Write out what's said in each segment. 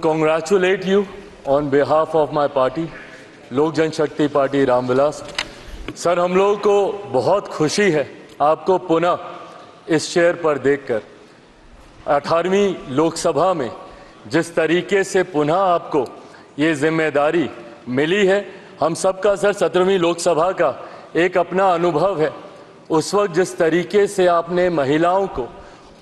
congratulate you on behalf of my party, लोक जनशक्ति party Ramvilas. Sir, हम लोगों को बहुत खुशी है आपको पुनः इस चेयर पर देखकर। 18वीं लोकसभा में जिस तरीके से पुनः आपको ये जिम्मेदारी मिली है, हम सबका सर 17वीं लोकसभा का एक अपना अनुभव है। उस वक्त जिस तरीके से आपने महिलाओं को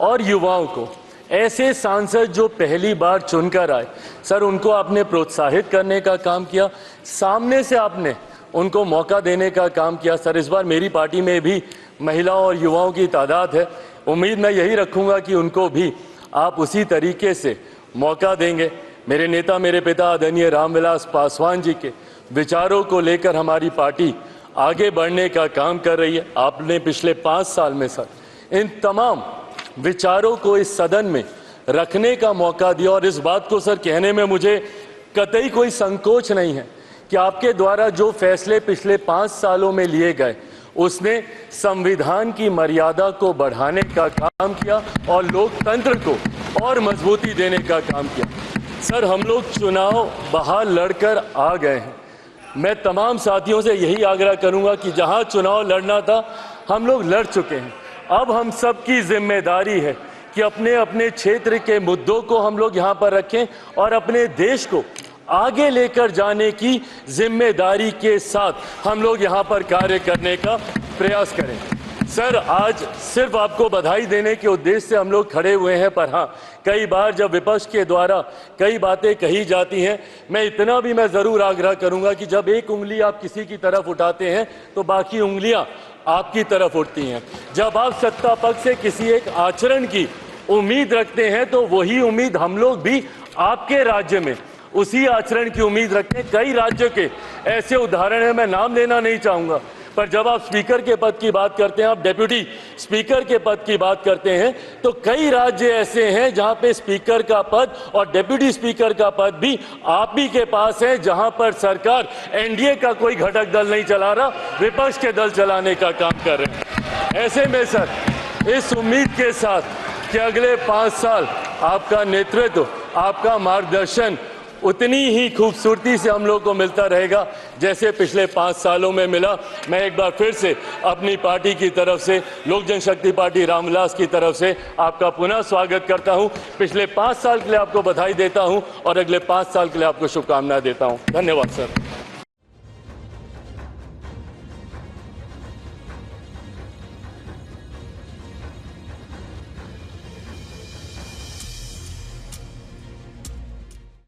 और युवाओं को, ऐसे सांसद जो पहली बार चुनकर आए, सर उनको आपने प्रोत्साहित करने का काम किया, सामने से आपने उनको मौका देने का काम किया। सर, इस बार मेरी पार्टी में भी महिलाओं और युवाओं की तादाद है। उम्मीद मैं यही रखूंगा कि उनको भी आप उसी तरीके से मौका देंगे। मेरे नेता, मेरे पिता आदरणीय रामविलास पासवान जी के विचारों को लेकर हमारी पार्टी आगे बढ़ने का काम कर रही है। आपने पिछले 5 साल में सर इन तमाम विचारों को इस सदन में रखने का मौका दिया, और इस बात को सर कहने में मुझे कतई कोई संकोच नहीं है कि आपके द्वारा जो फैसले पिछले 5 सालों में लिए गए, उसने संविधान की मर्यादा को बढ़ाने का काम किया और लोकतंत्र को और मजबूती देने का काम किया। सर, हम लोग चुनाव बाहर लड़कर आ गए हैं। मैं तमाम साथियों से यही आग्रह करूंगा कि जहां चुनाव लड़ना था हम लोग लड़ चुके हैं। अब हम सब की जिम्मेदारी है कि अपने अपने क्षेत्र के मुद्दों को हम लोग यहाँ पर रखें और अपने देश को आगे लेकर जाने की जिम्मेदारी के साथ हम लोग यहाँ पर कार्य करने का प्रयास करें। सर, आज सिर्फ आपको बधाई देने के उद्देश्य से हम लोग खड़े हुए हैं, पर हाँ, कई बार जब विपक्ष के द्वारा कई बातें कही जाती हैं, मैं इतना भी मैं ज़रूर आग्रह करूंगा कि जब एक उंगली आप किसी की तरफ उठाते हैं तो बाकी उंगलियां आपकी तरफ उठती हैं। जब आप सत्ता पक्ष से किसी एक आचरण की उम्मीद रखते हैं तो वही उम्मीद हम लोग भी आपके राज्य में उसी आचरण की उम्मीद रखते हैं। कई राज्यों के ऐसे उदाहरण हैं, मैं नाम लेना नहीं चाहूंगा, पर जब आप स्पीकर के पद की बात करते हैं, आप डेप्यूटी स्पीकर के पद की बात करते हैं, तो कई राज्य ऐसे हैं जहां पे स्पीकर का पद और डेप्यूटी स्पीकर का पद भी आप ही के पास है, जहां पर सरकार एनडीए का कोई घटक दल नहीं चला रहा, विपक्ष के दल चलाने का काम कर रहे हैं। ऐसे में सर, इस उम्मीद के साथ कि अगले 5 साल आपका नेतृत्व, आपका मार्गदर्शन उतनी ही खूबसूरती से हम लोग को मिलता रहेगा जैसे पिछले 5 सालों में मिला। मैं एक बार फिर से अपनी पार्टी की तरफ से, लोक जनशक्ति पार्टी रामविलास की तरफ से आपका पुनः स्वागत करता हूं। पिछले 5 साल के लिए आपको बधाई देता हूं और अगले 5 साल के लिए आपको शुभकामनाएं देता हूं। धन्यवाद सर।